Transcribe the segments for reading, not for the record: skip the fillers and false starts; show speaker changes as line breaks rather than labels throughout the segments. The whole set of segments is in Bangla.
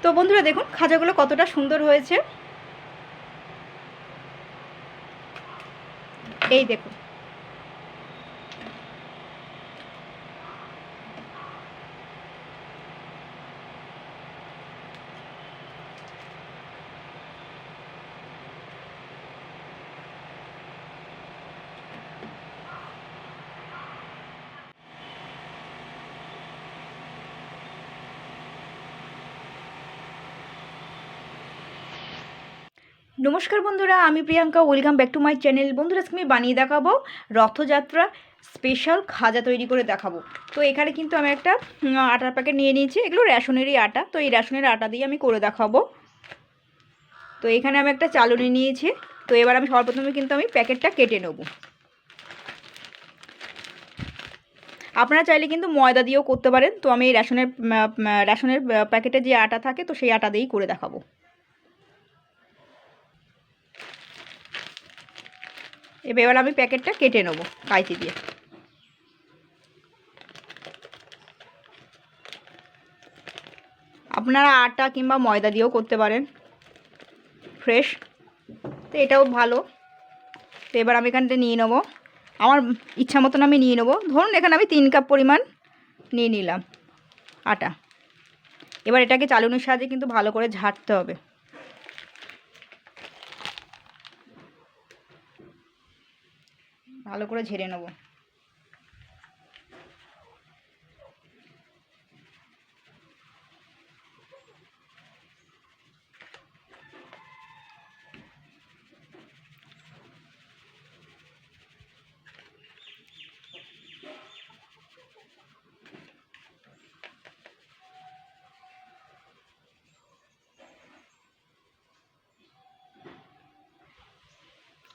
তো বন্ধুরা দেখুন খাজাগুলো কতটা সুন্দর হয়েছে। এই দেখুন। নমস্কার বন্ধুরা, আমি Priyanka, welcome back to my channel. বন্ধুরা আজকে আমি বানিয়ে দেখাবো রথযাত্রা স্পেশাল খাজা তৈরি করে দেখাবো। তো এখানে কিন্তু আমি একটা আটার প্যাকেট নিয়ে নিয়েছি। এগুলো রেশনেরই আটা, তো এই রেশনের আটা দিয়ে আমি করে দেখাবো। তো এখানে আমি একটা চালনি নিয়েছি। তো এবার আমি সর্বপ্রথমে কিন্তু আমি প্যাকেটটা কেটে নেব। আপনারা চাইলে কিন্তু ময়দা দিয়েও করতে পারেন। তো আমি এই রেশনের প্যাকেটে যে আটা থাকে, তো সেই আটা দিয়েই করে দেখাবো। এবার আমি প্যাকেটটা কেটে নেব কাঁচি দিয়ে। আপনারা আটা কিংবা ময়দা দিয়েও করতে পারেন, ফ্রেশ। তো এটাও ভালো। তো এবার আমি এখানটা নিয়ে নেবো, আমার ইচ্ছা মতন আমি নিয়ে নেবো। ধরুন এখানে আমি 3 কাপ পরিমাণ নিয়ে নিলাম আটা। এবার এটাকে চালুনির সাহায্যে কিন্তু ভালো করে ঝাড়তে হবে। ভালো করে ঝেড়ে নেবো।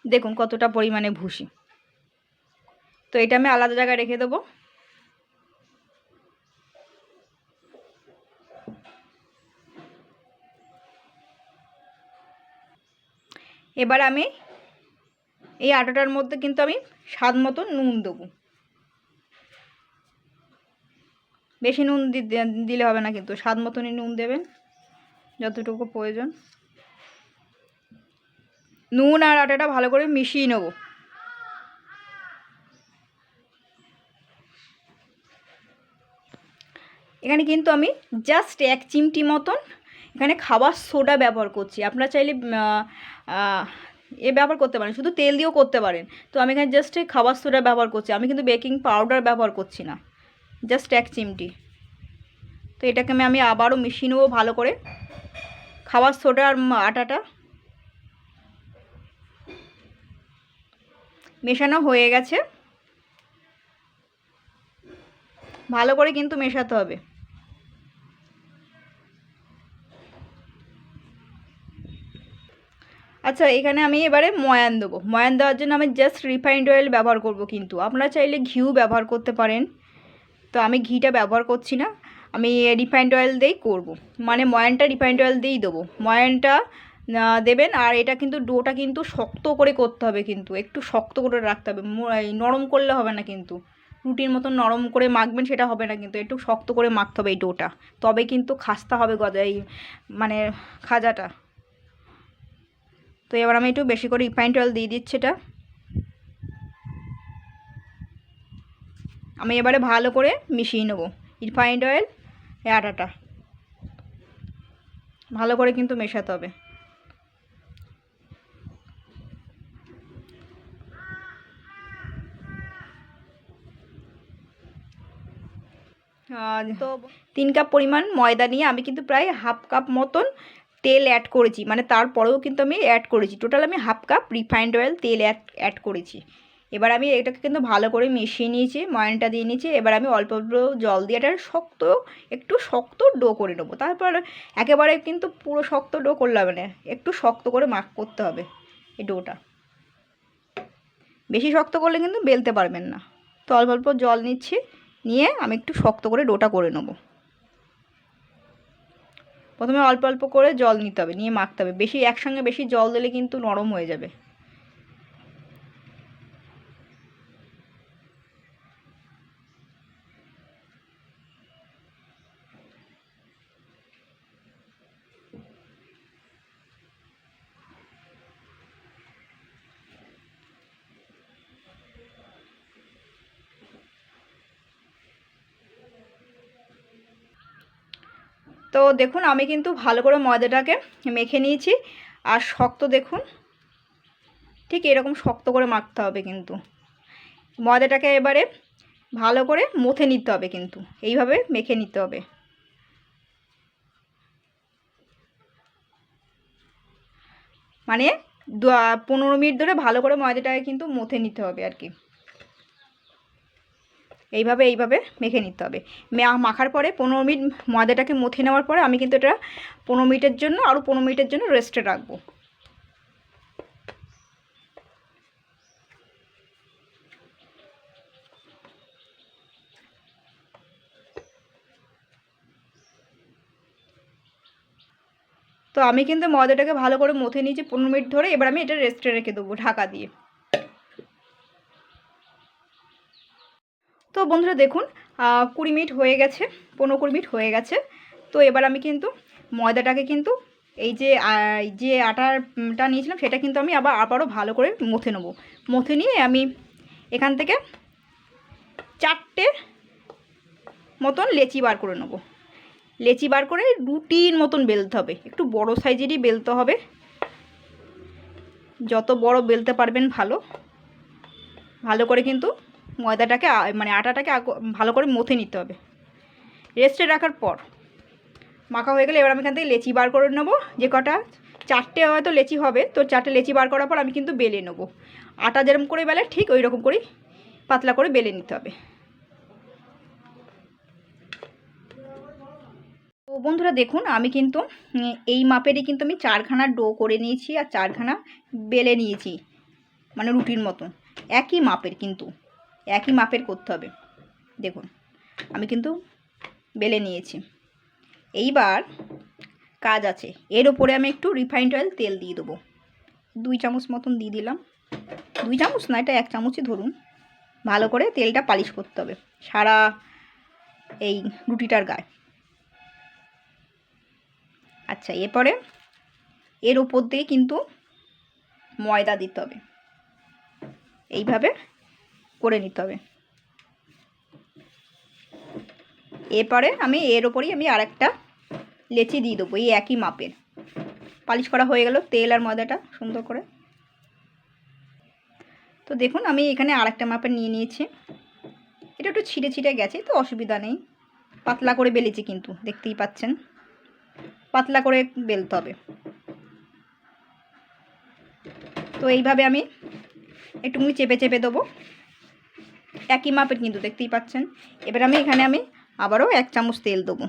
দেখুন কতটা পরিমাণে ভুসি। তো এটা আমি আলাদা জায়গায় রেখে দেবো। এবার আমি এই আটাটার মধ্যে কিন্তু আমি স্বাদ মতো নুন দেবো। বেশি নুন দিলে হবে না, কিন্তু স্বাদ মতনই নুন দেবেন, যতটুকু প্রয়োজন। নুন আর আটাটা ভালো করে মিশিয়ে নেব। এখানে কিন্তু আমি জাস্ট 1 চিমটি মতন এখানে খাবার সোডা ব্যবহার করছি। আপনারা চাইলে ব্যবহার করতে পারেন, শুধু তেল দিয়েও করতে পারেন। তো আমি এখানে জাস্ট খাবার সোডা ব্যবহার করছি, আমি কিন্তু বেকিং পাউডার ব্যবহার করছি না, জাস্ট 1 চিমটি। তো এটাকে আমি আবারও মিশিয়ে নেবো ভালো করে। খাবার সোডা আর আটাটা মেশানো হয়ে গেছে। ভালো করে কিন্তু মেশাতে হবে। আচ্ছা, এখানে আমি এবারে ময়ান দেবো। ময়ান দেওয়ার জন্য আমি জাস্ট রিফাইন্ড অয়েল ব্যবহার করব, কিন্তু আপনারা চাইলে ঘিউ ব্যবহার করতে পারেন। তো আমি ঘিটা ব্যবহার করছি না, আমি রিফাইন্ড অয়েল দিয়েই করব। মানে ময়ানটা রিফাইন্ড অয়েল দিয়েই দেবো। ময়ানটা দেবেন। আর এটা কিন্তু ডোটা কিন্তু শক্ত করে করতে হবে, কিন্তু একটু শক্ত করে রাখতে হবে। নরম করলে হবে না, কিন্তু রুটির মতন নরম করে মাখবেন সেটা হবে না, কিন্তু একটু শক্ত করে মাখতে হবে এই ডোটা। তবে কিন্তু খাস্তা হবে এই মানে খাজাটা। তো এবার আমি একটু বেশি করে রিফাইন্ড অয়েল দিয়ে দিচ্ছি। এটা আমি এবারে ভালো করে মিশিয়ে নেব রিফাইন্ড অয়েল আটাটা। ভালো করে কিন্তু মেশাতে হবে। তো 3 কাপ পরিমাণ ময়দা নিয়ে আমি কিন্তু প্রায় হাফ কাপ মতন তেল অ্যাড করেছি। মানে তারপরেও কিন্তু আমি অ্যাড করেছি, টোটাল আমি হাফ কাপ রিফাইন্ড অয়েল তেল অ্যাড করেছি। এবার আমি এটাকে কিন্তু ভালো করে মিশিয়ে নিয়েছি, ময়ানটা দিয়ে নিয়েছি। এবার আমি অল্প অল্প জল দিয়ে এটা একটু শক্ত ডো করে নেবো। তারপর একেবারে কিন্তু পুরো শক্ত ডো করলে হবে না, একটু শক্ত করে করতে হবে এই ডোটা। বেশি শক্ত করলে কিন্তু বেলতে পারবেন না। তো অল্প অল্প জল নিচ্ছি, নিয়ে আমি একটু শক্ত করে ডোটা করে নেব। প্রথমে অল্প অল্প করে জল নিতে হবে, নিয়ে মাখতে হবে। একসঙ্গে বেশি জল দিলে কিন্তু নরম হয়ে যাবে। তো দেখুন আমি কিন্তু ভালো করে ময়দাটাকে মেখে নিয়েছি। আর শক্ত দেখুন, ঠিক এরকম শক্ত করে মাখতে হবে কিন্তু। ময়দাটাকে এবারে ভালো করে মথে নিতে হবে, কিন্তু এইভাবে মেখে নিতে হবে। মানে 15 মিনিট ধরে ভালো করে ময়দাটাকে কিন্তু মথে নিতে হবে আর কি। এইভাবে মেখে নিতে হবে। মাখার পরে 15 মিনিট ময়দাটাকে মথে নেওয়ার পরে আমি কিন্তু এটা 15 মিনিটের জন্য, আরও 15 মিনিটের জন্য রেস্টে রাখবো। তো আমি কিন্তু ময়দাটাকে ভালো করে মথে নিয়েছি 15 মিনিট ধরে। এবার আমি এটা রেস্টে রেখে দেবো ঢাকা দিয়ে। তো বন্ধুরা দেখুন 20 মিনিট হয়ে গেছে, 15-20 মিনিট হয়ে গেছে। তো এবার আমি কিন্তু ময়দাটাকে কিন্তু এই যে আটাটা নিয়েছিলাম সেটা কিন্তু আমি আবারও ভালো করে মথে নেবো। মথে নিয়ে আমি এখান থেকে 4টে মতন লেচি বার করে নেবো। লেচি বার করে রুটির মতন বেলতে হবে, একটু বড় সাইজেরই বেলতে হবে। যত বড় বেলতে পারবেন ভালো করে কিন্তু ময়দাটাকে মানে আটাটাকে ভালো করে মথে নিতে হবে। রেস্টে রাখার পর মাখা হয়ে গেলে এবার আমি এখান থেকে লেচি বার করে নেবো। যে কটা 4টে হয়তো লেচি হবে, তো 4টে লেচি বার করার পর আমি কিন্তু বেলে নেবো। আটা যেরকম করে বেলে ঠিক ওই রকম করেই পাতলা করে বেলে নিতে হবে। তো বন্ধুরা দেখুন আমি কিন্তু এই মাপেরই কিন্তু আমি 4খানা ডো করে নিয়েছি আর 4খানা বেলে নিয়েছি, মানে রুটির মতন। একই মাপের, কিন্তু একই মাপের করতে হবে। দেখুন আমি কিন্তু বেলে নিয়েছি। এইবার কাজ আছে, এর ওপরে আমি একটু রিফাইন্ড অয়েল তেল দিয়ে দেবো। 2 চামচ মতন দিয়ে দিলাম। 2 চামচ না, এটা 1 চামচই ধরুন। ভালো করে তেলটা পালিশ করতে হবে সারা এই রুটিটার গায়ে। আচ্ছা, এরপরে এর ওপর দিয়ে কিন্তু ময়দা দিতে হবে, এইভাবে করে নিতে হবে। এরপরে আমি এর ওপরেই আমি আরেকটা লেচি দিয়ে দেবো, এই একই মাপের। পালিশ করা হয়ে গেল তেল আর ময়দাটা সুন্দর করে। তো দেখুন আমি এখানে আরেকটা মাপের নিয়ে নিয়েছি। এটা একটু ছিঁড়ে ছিঁড়ে গেছে, তো অসুবিধা নেই। পাতলা করে বেলেছি কিন্তু, দেখতেই পাচ্ছেন পাতলা করে বেলতে হবে। তো এইভাবে আমি একটুখানি চেপে চেপে দেবো, একই মাপের কিন্তু, দেখতেই পাচ্ছেন। এবার এখানে আবারও 1 চামচ তেল দেবো।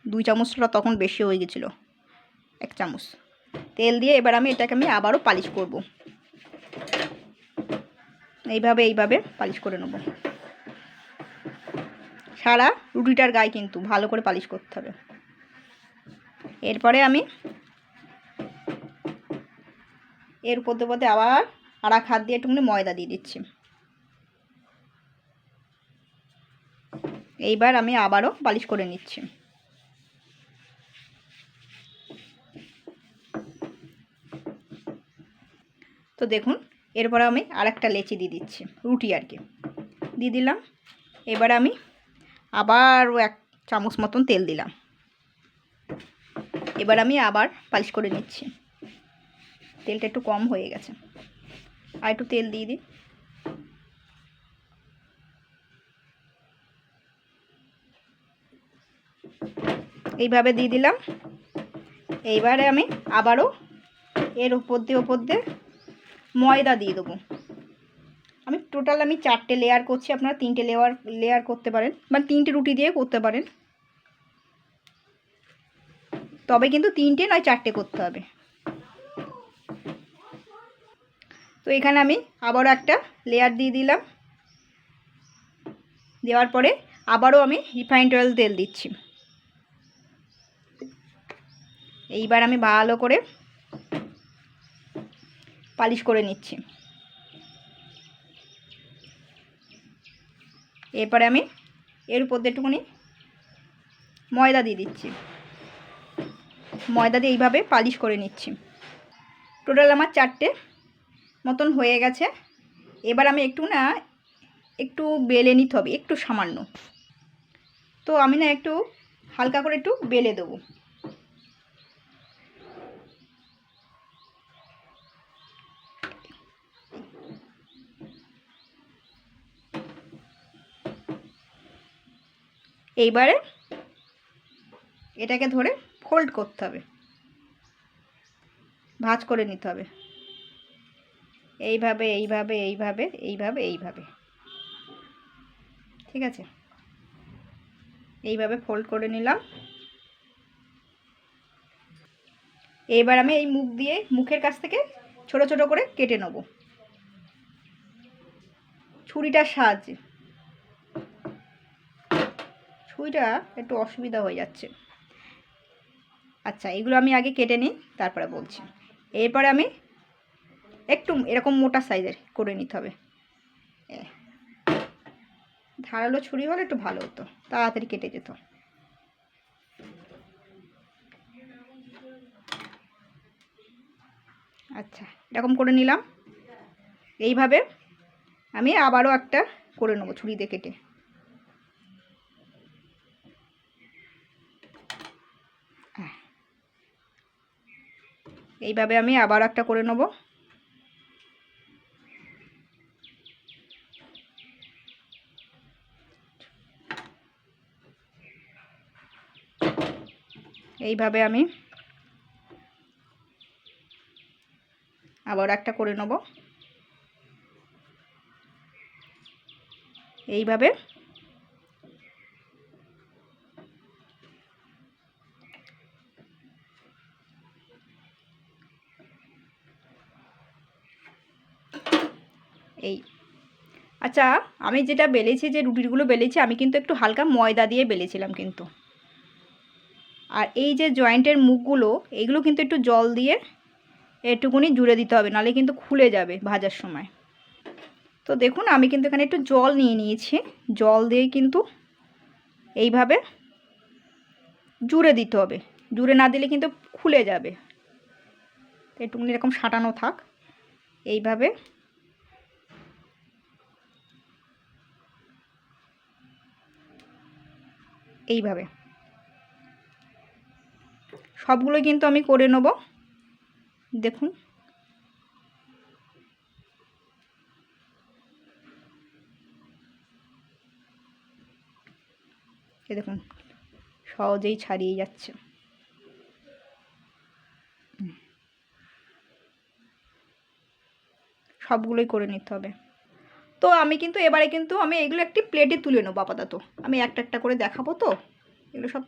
2 চামচটা তখন বেশি হয়ে গেছিলো। 1 চামচ তেল দিয়ে এবার এটাকে আবারও পালিশ করব। এইভাবে পালিশ করে নেব সারা রুটিটার গায়ে, কিন্তু ভালো করে পালিশ করতে হবে। এরপরে আমি এর উপর দিয়ে আবার আরেক হাত দিয়ে একটুখানি ময়দা দিয়ে দিচ্ছি। এইবার আমি আবারও পালিশ করে নিচ্ছি। তো দেখুন এরপর আমি আরেকটা লেচি দিয়ে দিচ্ছি, রুটি আর কি দিয়ে দিলাম। এবার আমি আবারও 1 চামচ মতন তেল দিলাম। এবার আমি আবার পালিশ করে নিচ্ছি। তেলটা একটু কম হয়ে গেছে, আর একটু তেল দিয়ে দিই। এইভাবে দিয়ে দিলাম। এইবারে আমি আবারও এর উপর দিয়ে ময়দা দিয়ে দেবো। আমি টোটাল 4টে লেয়ার করছি, আপনারা 3টে লেয়ার করতে পারেন, বা 3টে রুটি দিয়ে করতে পারেন। তবে কিন্তু 3টে নয় 4টে করতে হবে। তো এখানে আমি আবারও একটা লেয়ার দিয়ে দিলাম। দেওয়ার পরে আবারও আমি রিফাইন্ড অয়েল তেল দিচ্ছি। এইবার আমি ভালো করে পালিশ করে নিচ্ছি। এরপরে আমি এর উপর দিয়ে একটুখানি ময়দা দিয়ে দিচ্ছি। ময়দা দিয়ে এইভাবে পালিশ করে নিচ্ছি। টোটাল আমার 4টে মতন হয়ে গেছে। এবার আমি একটু বেলে নিতে হবে, একটু সামান্য। তো আমি একটু হালকা করে একটু বেলে দেবো। এইবারে এটাকে ধরে ফোল্ড করতে হবে, ভাঁজ করে নিতে হবে, এইভাবে এইভাবে এইভাবে এইভাবে এইভাবে, ঠিক আছে? এইভাবে ফোল্ড করে নিলাম। এবার আমি এই মুখ দিয়ে, মুখের কাছ থেকে ছোট ছোট করে কেটে নেব ছুরিটার সাহায্যে। ছুরিটা একটু অসুবিধা হয়ে যাচ্ছে। আচ্ছা, এগুলো আমি আগে কেটে নিই, তারপরে বলছি। এরপরে আমি একটু এরকম মোটা সাইজের করে নিতে হবে। ধারালো ছুরি হলে একটু ভালো হতো, তাড়াতাড়ি কেটে যেত। আচ্ছা, এরকম করে নিলাম। এইভাবে আমি আবারও একটা করে নেবো ছুরি দিয়ে কেটে। এইভাবে আমি আবার একটা করে নেব। এইভাবে আমি আবার একটা করে নেব। এইভাবে এই আচ্ছা, আমি যেটা বেলেছি, যে রুটিগুলো বেলেছি, আমি কিন্তু একটু হালকা ময়দা দিয়ে বেলেছিলাম কিন্তু। আর এই যে জয়েন্টের মুখগুলো, এইগুলো কিন্তু একটু জল দিয়ে একটুকুনি জুড়ে দিতে হবে, নাহলে কিন্তু খুলে যাবে ভাজার সময়। তো দেখুন, আমি কিন্তু এখানে একটু জল নিয়ে নিয়েছি। জল দিয়ে কিন্তু এইভাবে জুড়ে দিতে হবে, জুড়ে না দিলে কিন্তু খুলে যাবে। একটুকুনি এরকম সাঁটানো থাক। এইভাবে এইভাবে সবগুলো কিন্তু আমি করে নেব। দেখুন, এই দেখুন সহজেই ছাড়িয়ে যাচ্ছে। সবগুলোই করে নিতে হবে। তো আমি কিন্তু এবারে কিন্তু আমি এগুলো একটি প্লেটে তুলে নেবো আপাতত। আমি একটা একটা করে দেখাবো, তো এগুলো সব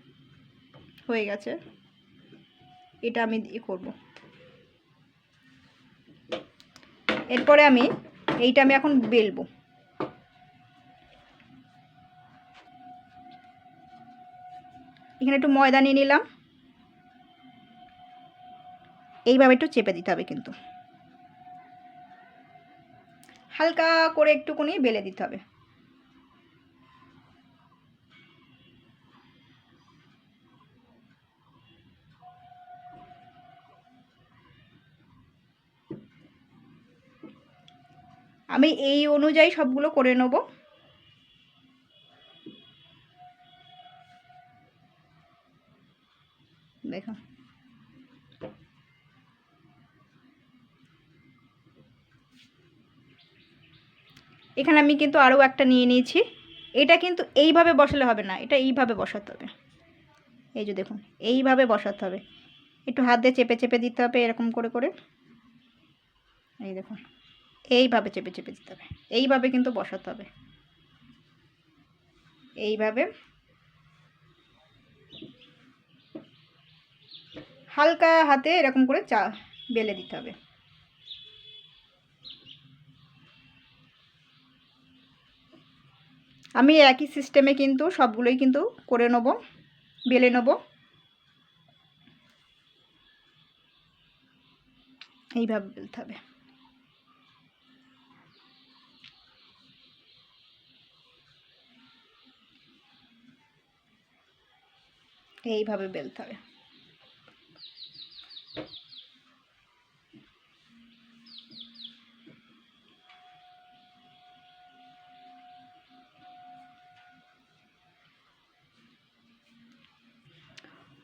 হয়ে গেছে। এটা আমি দিয়ে করবো। এরপরে আমি এইটা আমি এখন বেলবো। এখানে একটু ময়দা নিয়ে নিলাম। এইভাবে একটু চেপে দিতে হবে, কিন্তু হালকা করে একটুখানি বেলে দিতে হবে। আমি এই অনুযায়ী সবগুলো করে নেব। দেখুন, এখানে আমি কিন্তু আরও একটা নিয়ে নিয়েছি। এটা কিন্তু এইভাবে বসালে হবে না, এটা এইভাবে বসাতে হবে। এই যে দেখুন, এইভাবে বসাতে হবে। একটু হাত দিয়ে চেপে চেপে দিতে হবে, এরকম করে করে। এই দেখুন, এইভাবে চেপে চেপে দিতে হবে। এইভাবে কিন্তু বসাতে হবে, এইভাবে হালকা হাতে এরকম করে বেলে দিতে হবে। আমি একই সিস্টেমে কিন্তু সবগুলোই কিন্তু করে নেব, বেলে নেব। এইভাবে বেলতে হবে। এইভাবে বেলতে হবে।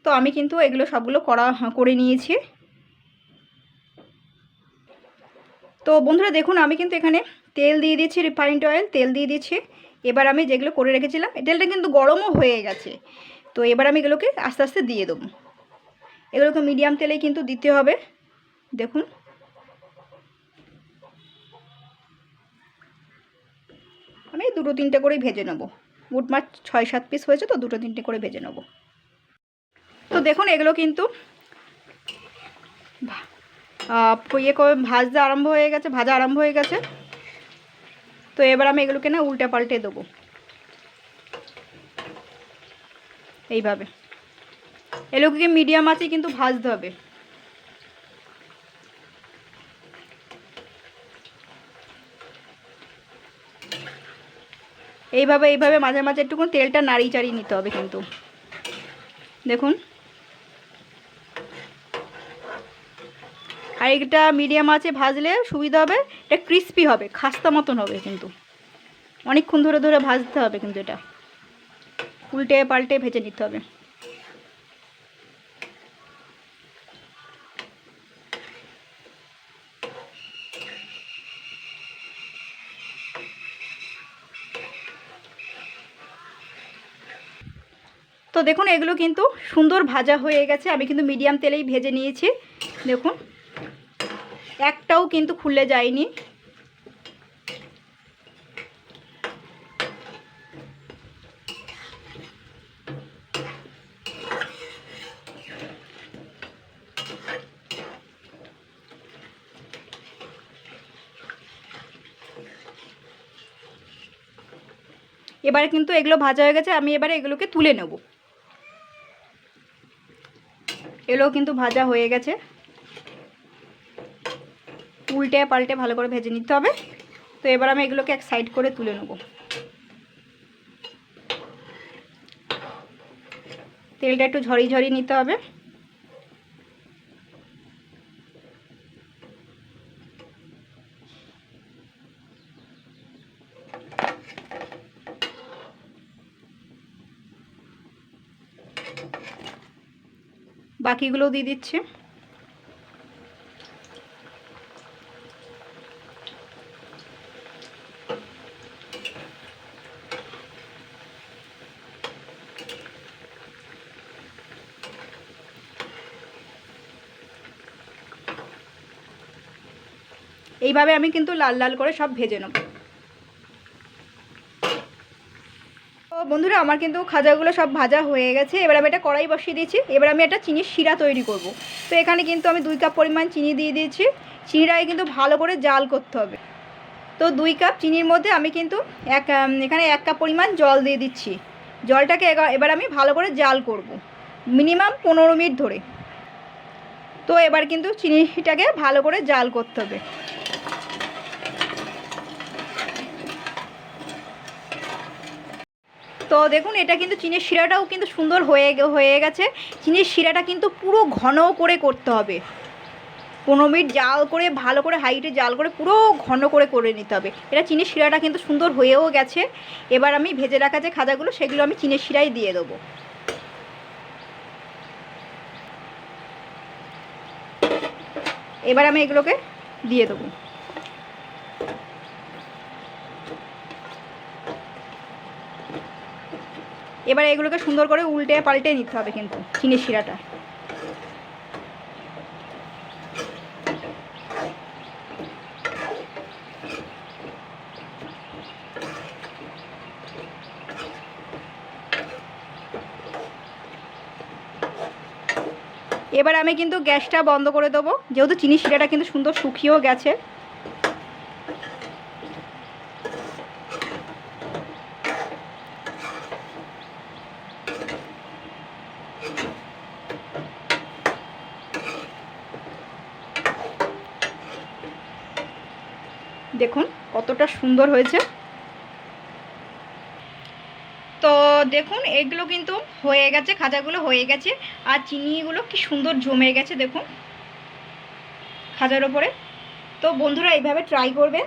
তো আমি কিন্তু এগুলো সবগুলো করে নিয়েছি। তো বন্ধুরা দেখুন আমি কিন্তু এখানে তেল দিয়ে দিয়েছি, রিফাইন্ড অয়েল তেল দিয়ে দিয়েছি। এবার আমি যেগুলো করে রেখেছিলাম, তেলটা কিন্তু গরমও হয়ে গেছে। তো এবার আমি এগুলোকে আস্তে আস্তে দিয়ে দেবো। এগুলোকে মিডিয়াম তেলেই কিন্তু দিতে হবে। দেখুন আমি 2-3টে করেই ভেজে নেব। মোট মাছ 6-7 পিস হয়েছে, তো 2-3টে করে ভেজে নেব। তো দেখুন এগুলো কিন্তু ভাজা আরম্ভ হয়ে গেছে। তো এবার আমি এগুলোকে না উল্টে পাল্টে দেবো এইভাবে। এগুলোকে মিডিয়াম আঁচে কিন্তু ভাজতে হবে। এইভাবে মাঝে মাঝে একটুকুন তেলটা নাড়িয়ে চাড়িয়ে নিতে হবে কিন্তু। দেখুন আর এটা মিডিয়াম আঁচে ভাজলে সুবিধা হবে, এটা ক্রিস্পি হবে, খাস্তা মতন হবে। কিন্তু অনেকক্ষণ ধরে ধরে ভাজতে হবে, কিন্তু এটা উল্টে পাল্টে ভেজে নিতে হবে। তো দেখুন এগুলো কিন্তু সুন্দর ভাজা হয়ে গেছে। আমি কিন্তু মিডিয়াম তেলেই ভেজে নিয়েছি। দেখুন একটাও কিন্তু খুলে যায়নি। এবারে কিন্তু এগুলো ভাজা হয়ে গেছে, আমি এবারে এগুলোকে তুলে নেব। এগুলো কিন্তু ভাজা হয়ে গেছে, উল্টে পাল্টে ভালো করে ভেজে নিতে হবে। তো এবার আমি এগুলোকে এক সাইড করে তুলে নেব। তেলটা একটু ঝরিয়ে নিতে হবে। বাকিগুলোও দিয়ে দিচ্ছি। এইভাবে আমি কিন্তু লাল লাল করে সব ভেজে নেব। তো বন্ধুরা আমার কিন্তু খাজাগুলো সব ভাজা হয়ে গেছে। এবার আমি এটা কড়াই বসিয়ে দিয়েছি। এবার আমি একটা চিনির শিরা তৈরি করব। তো এখানে কিন্তু আমি 2 কাপ পরিমাণ চিনি দিয়ে দিয়েছি। চিনিটাকে কিন্তু ভালো করে জাল করতে হবে। তো 2 কাপ চিনির মধ্যে আমি কিন্তু এখানে 1 কাপ পরিমাণ জল দিয়ে দিচ্ছি। জলটাকে এবার আমি ভালো করে জাল করব মিনিমাম 15 মিনিট ধরে। তো এবার কিন্তু চিনিটাকে ভালো করে জাল করতে হবে। তো দেখুন এটা কিন্তু চিনির শিরাটাও কিন্তু সুন্দর হয়ে গেছে। চিনির শিরাটা কিন্তু পুরো ঘন করে করতে হবে। 15 মিনিট জাল করে ভালো করে হাইটে জাল করে পুরো ঘন করে নিতে হবে। এটা চিনির শিরাটা কিন্তু সুন্দর হয়েও গেছে। এবার আমি ভেজে রাখা যে খাজাগুলো সেগুলো আমি চিনির শিরায় দিয়ে দেবো। এবার আমি এগুলোকে দিয়ে দেবো। এবার এগুলোকে সুন্দর করে উল্টে পাল্টে নিতে হবে কিন্তু চিনির শিরাটা। এবার আমি কিন্তু গ্যাসটা বন্ধ করে দেবো, যেহেতু চিনির শিরাটা কিন্তু সুন্দর শুকিয়েও গেছে। দেখুন কতটা সুন্দর হয়েছে। তো দেখুন এগুলো কিন্তু হয়ে গেছে, খাজাগুলো হয়ে গেছে। আর চিনিগুলো কি সুন্দর জমে গেছে দেখুন খাজার ওপরে। তো বন্ধুরা এইভাবে ট্রাই করবে।